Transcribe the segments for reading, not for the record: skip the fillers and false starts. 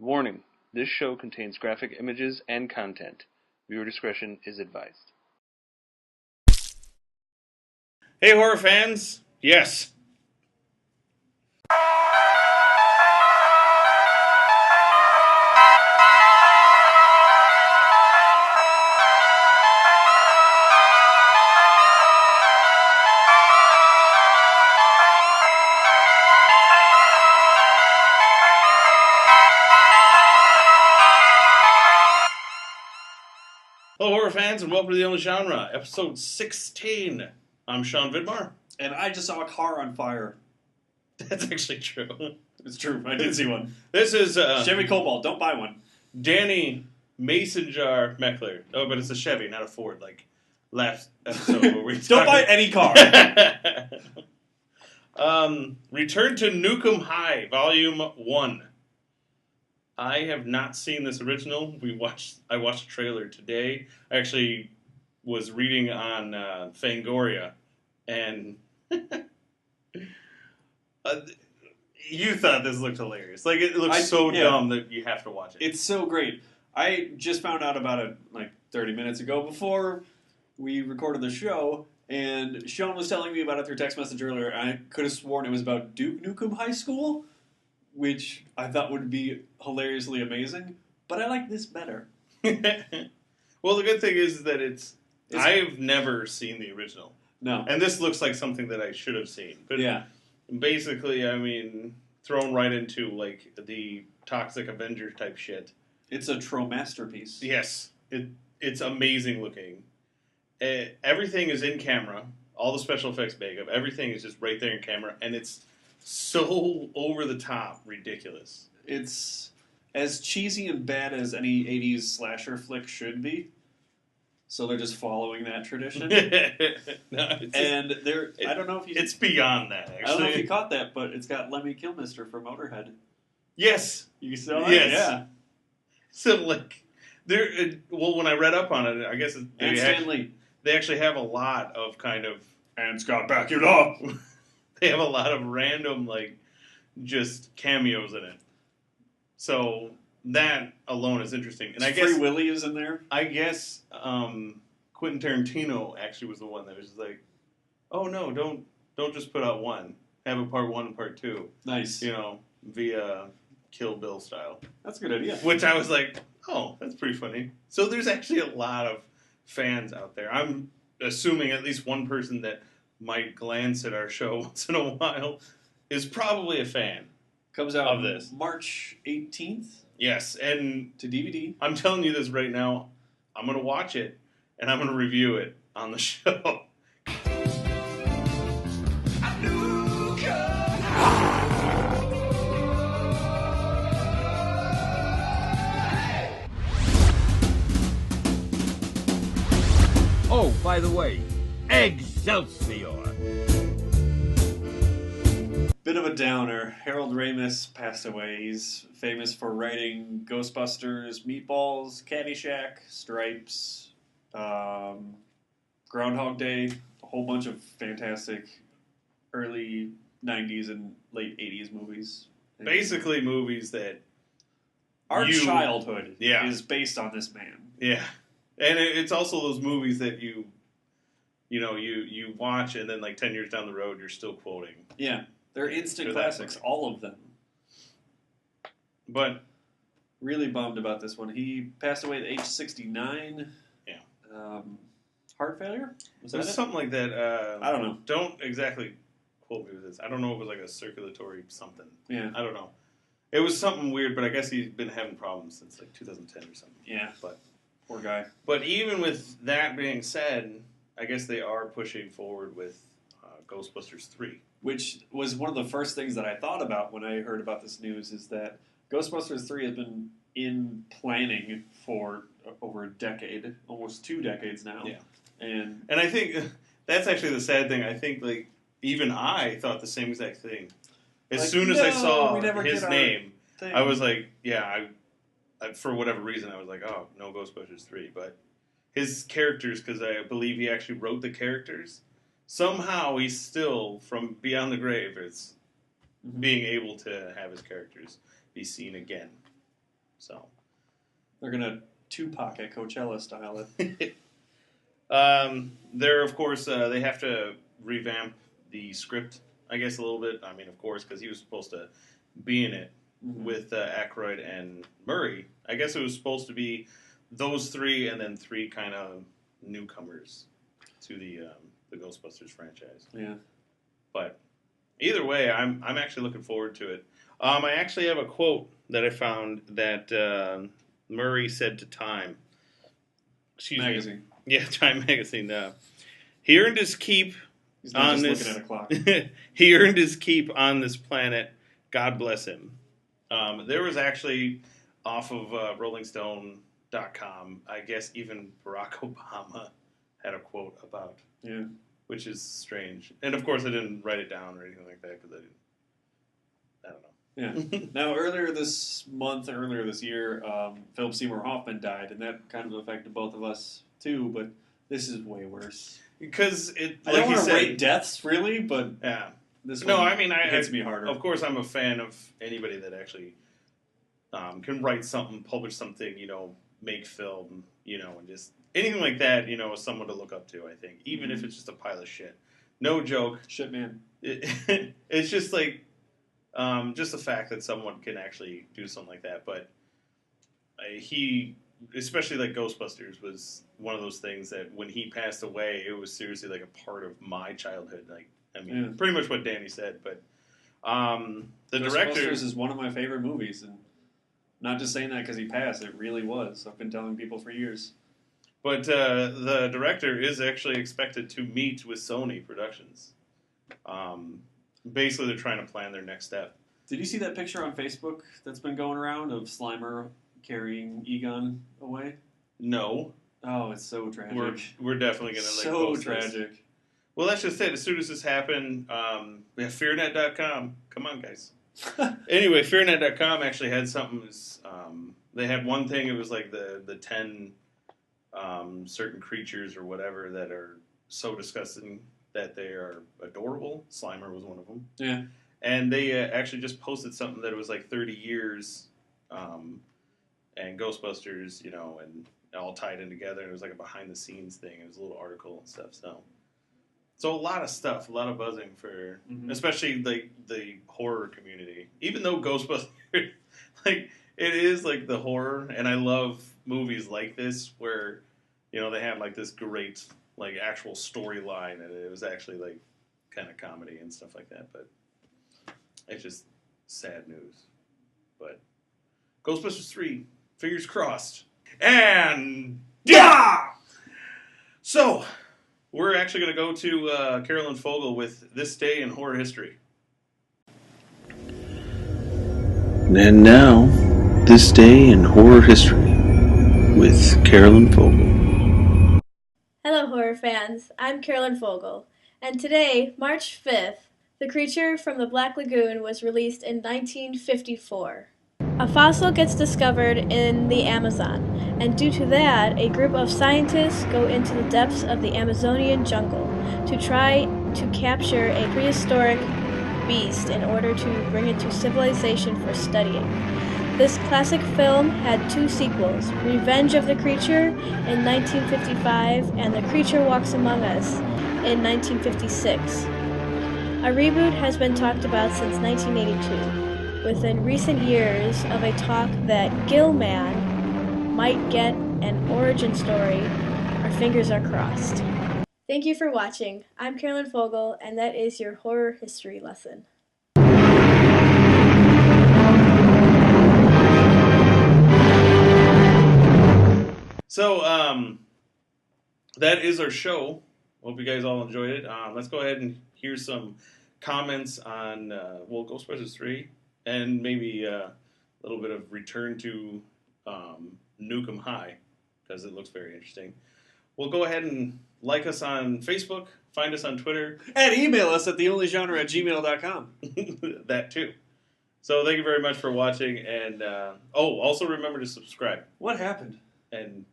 Warning: this show contains graphic images and content. Viewer discretion is advised. Hey, horror fans! Yes. Hello, horror fans, and welcome to The Only Genre, episode 16. I'm SeanVidmar. And I just saw a car on fire. That's actually true. It's true. I did see one. This is Chevy Cobalt. Don't buy one. Danny Mason Jar Mecler. Oh, but it's a Chevy, not a Ford, like last episode where we Don't buy any car. Return to Nuke Em High Volume 1. I have not seen this original. I watched a trailer today. I actually was reading on Fangoria, and you thought this looked hilarious. Like, it looks dumb that you have to watch it. It's so great. I just found out about it like 30 minutes ago before we recorded the show, and Sean was telling me about it through text message earlier, and I could have sworn it was about Duke Nukem High School, which I thought would be hilariously amazing, but I like this better. Well, the good thing is that I've never seen the original. No. And this looks like something that I should have seen. But yeah. Basically, I mean, thrown right into, like, the Toxic Avenger type shit. It's a true masterpiece. Yes. It's amazing looking. Everything is in camera. All the special effects makeup. Everything is just right there in camera. And it's so over-the-top ridiculous. It's as cheesy and bad as any 80s slasher flick should be. So they're just following that tradition. And I don't know if you... It's beyond that, actually. I don't know if you caught that, but it's got Lemmy Kilmister from Motorhead. Yes. You saw that? Yes. Yeah. So, like, when I read up on it, I guess they actually have a lot of kind of... And Scott Bakula! They have a lot of random, like, just cameos in it. So that alone is interesting. And I guess Free Willy is in there. I guess Quentin Tarantino actually was the one that was like, "Oh no, don't just put out one. Have a part 1 and part 2." Nice. You know, via Kill Bill style. That's a good idea. Which I was like, "Oh, that's pretty funny." So there's actually a lot of fans out there. I'm assuming at least one person that might glance at our show once in a while is probably a fan. Comes out of this March 18th. Yes, and to DVD. I'm telling you this right now. I'm going to watch it, and I'm going to review it on the show. Oh, by the way, Excelsior! Bit of a downer. Harold Ramis passed away. He's famous for writing Ghostbusters, Meatballs, Caddyshack, Stripes, Groundhog Day, a whole bunch of fantastic early 90s and late 80s movies. Basically movies that... Our childhood Yeah. is based on this man. Yeah. And it's also those movies that you watch and then like 10 years down the road you're still quoting. Yeah. They're instant classics, all of them. But really bummed about this one. He passed away at age 69. Yeah. Heart failure? Was it was something like that. I don't know. Don't exactly quote me with this. I don't know if it was like a circulatory something. Yeah. I don't know. It was something weird, but I guess he's been having problems since like 2010 or something. Yeah. But poor guy. But even with that being said, I guess they are pushing forward with Ghostbusters 3. Which was one of the first things that I thought about when I heard about this news, is that Ghostbusters 3 has been in planning for over a decade, almost 2 decades now. Yeah. And I think that's actually the sad thing. I think, like, even I thought the same exact thing. As soon as I saw his name, I was like, yeah, I, for whatever reason, I was like, oh, no Ghostbusters 3. But his characters, because I believe he actually wrote the characters, somehow he's still, from beyond the grave, it's being able to have his characters be seen again. So they're gonna Tupac at Coachella style it. They're of course they have to revamp the script, I guess, a little bit. I mean, of course, because he was supposed to be in it with Aykroyd and Murray. I guess it was supposed to be those three and then three kind of newcomers to the Ghostbusters franchise. Yeah. But either way, I'm actually looking forward to it. I actually have a quote that I found that Murray said to Time. Magazine. Yeah, Time Magazine. He earned his keep He's not on just this. looking at a clock. He earned his keep on this planet. God bless him. There was actually off of RollingStone.com. I guess even Barack Obama had a quote about. Yeah. Which is strange. And of course, I didn't write it down or anything like that because I don't know. Yeah. Now, earlier this year, Philip Seymour Hoffman died, and that kind of affected both of us too. But this is way worse. Because I don't want to rate deaths really, but yeah, this no, one I mean, it hits me harder. Of course, I'm a fan of anybody that actually can write something, publish something, make film, and just anything like that, is someone to look up to. I think, even if it's just a pile of shit, no joke, shit, man. It's just like. Just the fact that someone can actually do something like that, but he, especially like Ghostbusters, was one of those things that when he passed away, it was seriously like a part of my childhood. Like, I mean, pretty much what Danny said, but the director Ghostbusters is one of my favorite movies, and not just saying that because he passed. It really was. I've been telling people for years. But the director is actually expected to meet with Sony Productions. Basically, they're trying to plan their next step. Did you see that picture on Facebook that's been going around of Slimer carrying Egon away? No. Oh, it's so tragic. We're definitely going to so tragic. This. Well, that's just it. As soon as this happened, we have FearNet.com. Come on, guys. Anyway, FearNet.com actually had something. They had one thing. It was like the 10 certain creatures or whatever that are so disgusting that they are adorable. Slimer was one of them. Yeah. And they actually just posted something that it was like 30 years and Ghostbusters, and all tied in together. And it was like a behind-the-scenes thing. It was a little article and stuff. So a lot of stuff, a lot of buzzing for, especially like the horror community. Even though Ghostbusters, like, it is like the horror, and I love movies like this where, they have like this great like actual storyline, and it was actually like kind of comedy and stuff like that. But it's just sad news. But Ghostbusters 3, fingers crossed. And yeah! So we're actually going to go to Carolynn Fogel with This Day in Horror History. And now, This Day in Horror History with Carolynn Fogel. Hello, horror fans. I'm Carolynn Fogel, and today, March 5th, The Creature from the Black Lagoon was released in 1954. A fossil gets discovered in the Amazon, and due to that, a group of scientists go into the depths of the Amazonian jungle to try to capture a prehistoric beast in order to bring it to civilization for studying. This classic film had two sequels, Revenge of the Creature in 1955 and The Creature Walks Among Us in 1956. A reboot has been talked about since 1982, within recent years of a talk that Gillman might get an origin story. Our fingers are crossed. Thank you for watching. I'm Carolynn Fogel, and that is your horror history lesson. So, that is our show. Hope you guys all enjoyed it. Let's go ahead and hear some comments on, Ghostbusters 3, and maybe a little bit of return to Nuke Em High, because it looks very interesting. We'll go ahead and like us on Facebook, find us on Twitter. And email us at theonlygenre@gmail.com. That too. So thank you very much for watching, and also remember to subscribe. What happened? And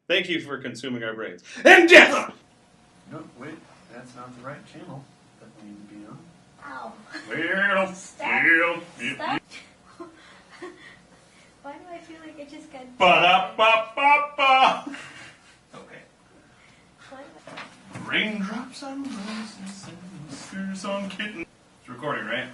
thank you for consuming our brains. And death! No, wait, that's not the right channel that we need to be on. Ow. Well, Stop. Stop. Why do I feel like it just got... Ba-da-ba-ba-ba! Okay. What? Raindrops on roses and whiskers on kittens. It's recording, right?